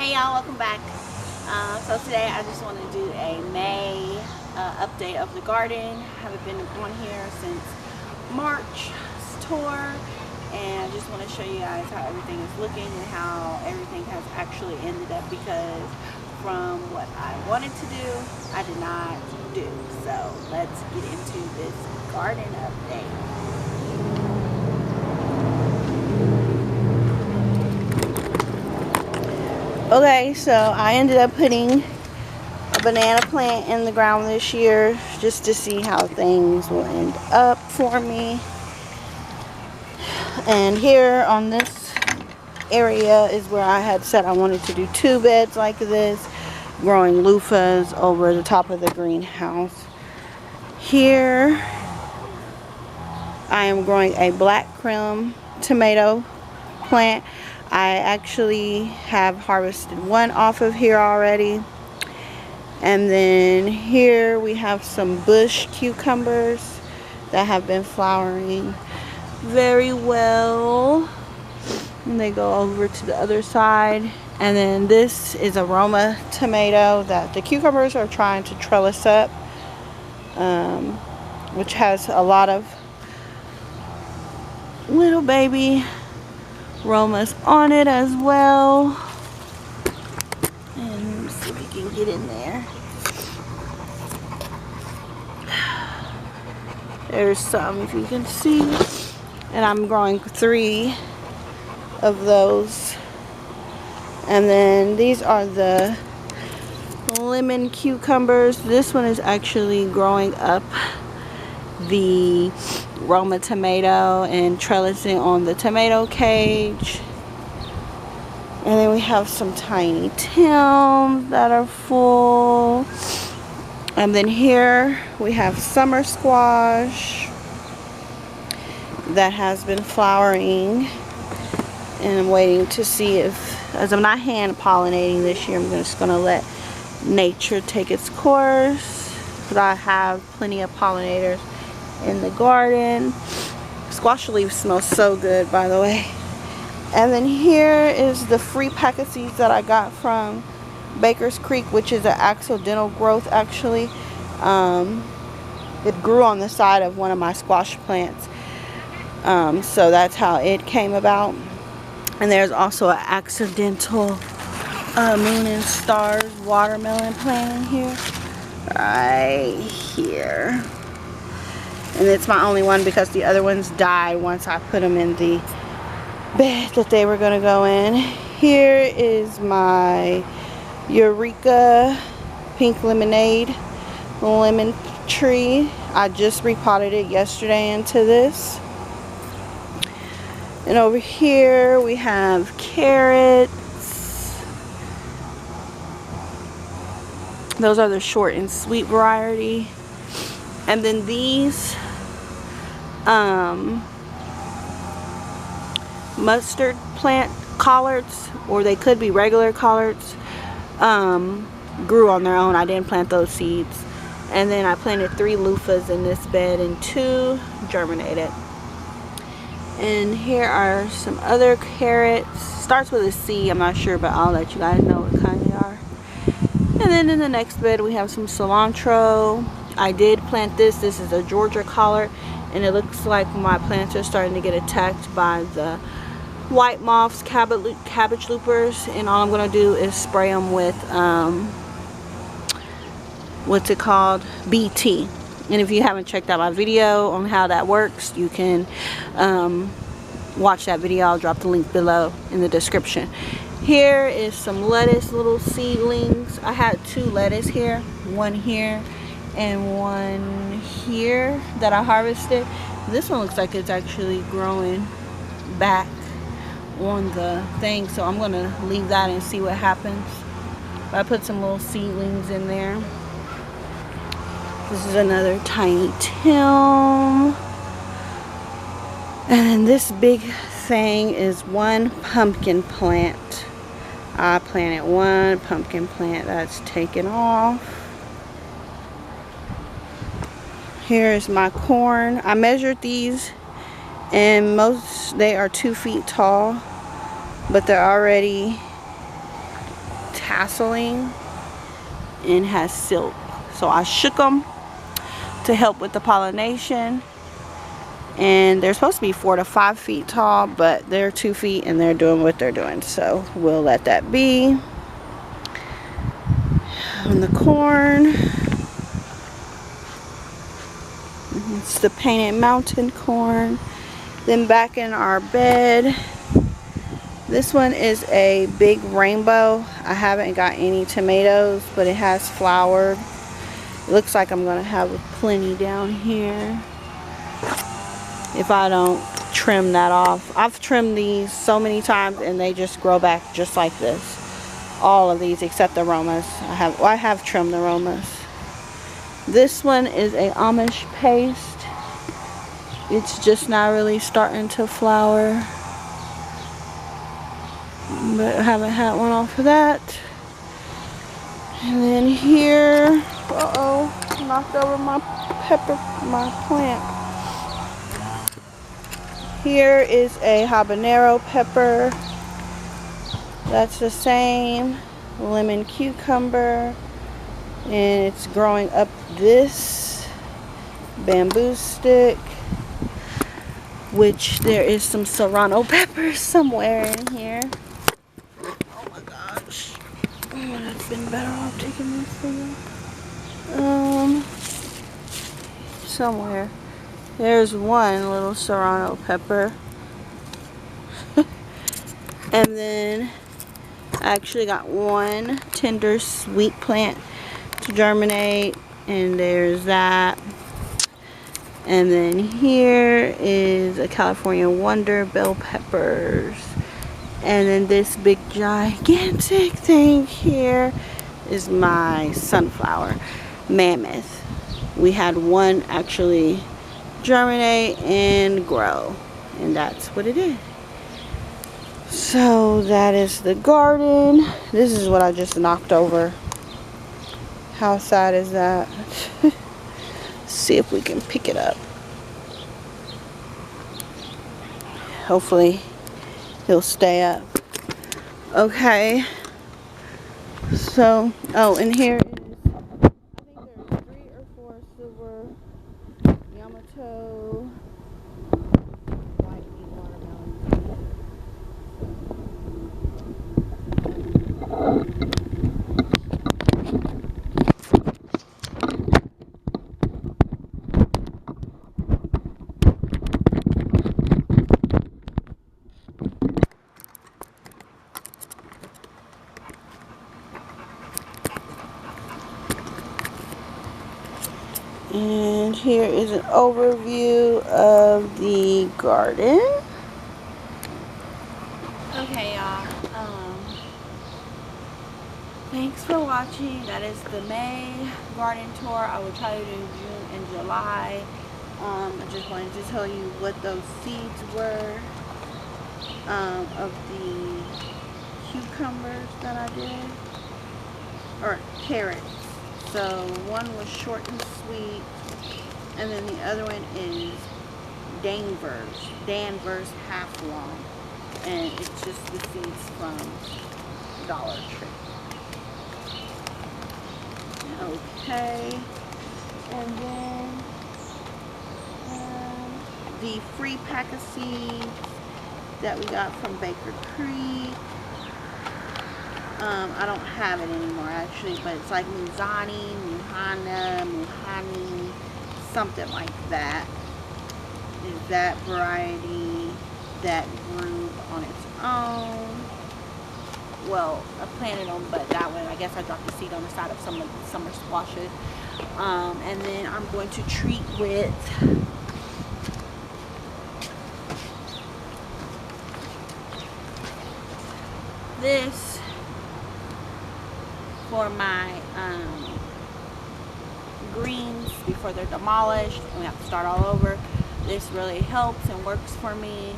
Hey y'all, welcome back. So today I just want to do a May update of the garden. I haven't been on here since March tour, and I just want to show you guys how everything is looking and how everything has actually ended up, because from what I wanted to do, I did not do. So let's get into this garden update. Okay, so I ended up putting a banana plant in the ground this year just to see how things will end up for me. And here on this area is where I had said I wanted to do 2 beds like this, growing loofahs over the top of the greenhouse. Here I am growing a black creme tomato plant. I actually have harvested one off of here already. And then here we have some bush cucumbers that have been flowering very well. And they go over to the other side. And then this is a Roma tomato that the cucumbers are trying to trellis up, which has a lot of little baby Romas on it as well. And let's see if we can get in there. There's some, if you can see. And I'm growing 3 of those. And then these are the lemon cucumbers. This one is actually growing up the Roma tomato and trellising on the tomato cage. And then we have some tiny Tims that are full. And then here we have summer squash that has been flowering. And I'm waiting to see if, as I'm not hand pollinating this year, I'm just going to let nature take its course. But I have plenty of pollinators in the garden. Squash leaves smell so good, by the way. And then here is the free packet seeds that I got from Baker's Creek, which is an accidental growth actually. It grew on the side of one of my squash plants, so that's how it came about. And there's also an accidental moon and stars watermelon plant in here, right here. And it's my only one because the other ones died once I put them in the bed that they were going to go in. Here is my Eureka pink lemonade lemon tree. I just repotted it yesterday into this. And over here we have carrots. Those are the short and sweet variety. And then these mustard plant collards, or they could be regular collards, grew on their own. I didn't plant those seeds. And then I planted 3 loofahs in this bed and 2 germinated. And here are some other carrots. Starts with a C, I'm not sure, but I'll let you guys know what kind they are. And then in the next bed we have some cilantro. I did plant this. This is a Georgia collard, and it looks like my plants are starting to get attacked by the white moths, cabbage loopers, and all I'm going to do is spray them with what's it called, BT. And if you haven't checked out my video on how that works, you can watch that video. I'll drop the link below in the description. Here is some lettuce, little seedlings. I had 2 lettuce here, one here and one here that I harvested. This one looks like it's actually growing back on the thing, so I'm gonna leave that and see what happens. I put some little seedlings in there. This is another tiny Tim. And then this big thing is one pumpkin plant. I planted one pumpkin plant that's taken off. Here is my corn. I measured these, and they are 2 feet tall, but they're already tasseling and has silk. So I shook them to help with the pollination. And they're supposed to be 4 to 5 feet tall, but they're 2 feet and they're doing what they're doing. So we'll let that be. On the corn, it's the painted mountain corn. Then back in our bed, this one is a big rainbow. I haven't got any tomatoes, but it has flowered. It looks like I'm gonna have plenty down here if I don't trim that off. I've trimmed these so many times and they just grow back just like this. All of these except the aromas. I have trimmed the aromas. This one is a Amish paste. It's just not really starting to flower, but I haven't had one off of that. And then here, knocked over my plant. Here is a habanero pepper. That's the same. Lemon cucumber. And it's growing up this bamboo stick, which there is some serrano peppers somewhere in here. Oh my gosh. I've been better off taking this thing. Somewhere. There's one little serrano pepper. And then I actually got one tender sweet plant to germinate. And there's that. And then here is a California Wonder bell peppers. And then this big gigantic thing here is my sunflower mammoth. We had one actually germinate and grow, and that's what it is. So that is the garden. This is what I just knocked over. How sad is that? See if we can pick it up. Hopefully he'll stay up. Okay. So, oh, and here is, I think there's 3 or 4 silver Yamato white watermelons. And here is an overview of the garden. Okay, y'all. Thanks for watching. That is the May garden tour. I will try to do June and July. I just wanted to tell you what those seeds were of the cucumbers that I did, or carrots. So one was short and sweet, and then the other one is Danvers half long, and it's just the seeds from Dollar Tree. Okay, and then the free pack of seeds that we got from Baker Creek. I don't have it anymore actually, but it's like Muzani, Muhani, something like that. Is that variety that grew on its own. Well, I planted them, but that one, I guess I dropped the seed on the side of some of the summer squashes. And then I'm going to treat with this for my greens before they're demolished and we have to start all over. This really helps and works for me,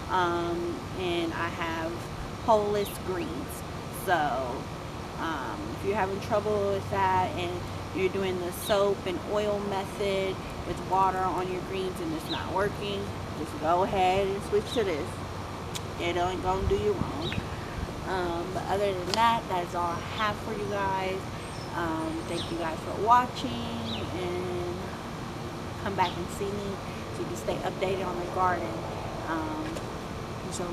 and I have holeless greens. So if you're having trouble with that and you're doing the soap and oil method with water on your greens and it's not working, just go ahead and switch to this. It ain't gonna do you wrong. But other than that, that is all I have for you guys. Thank you guys for watching, and come back and see me so you can stay updated on the garden. So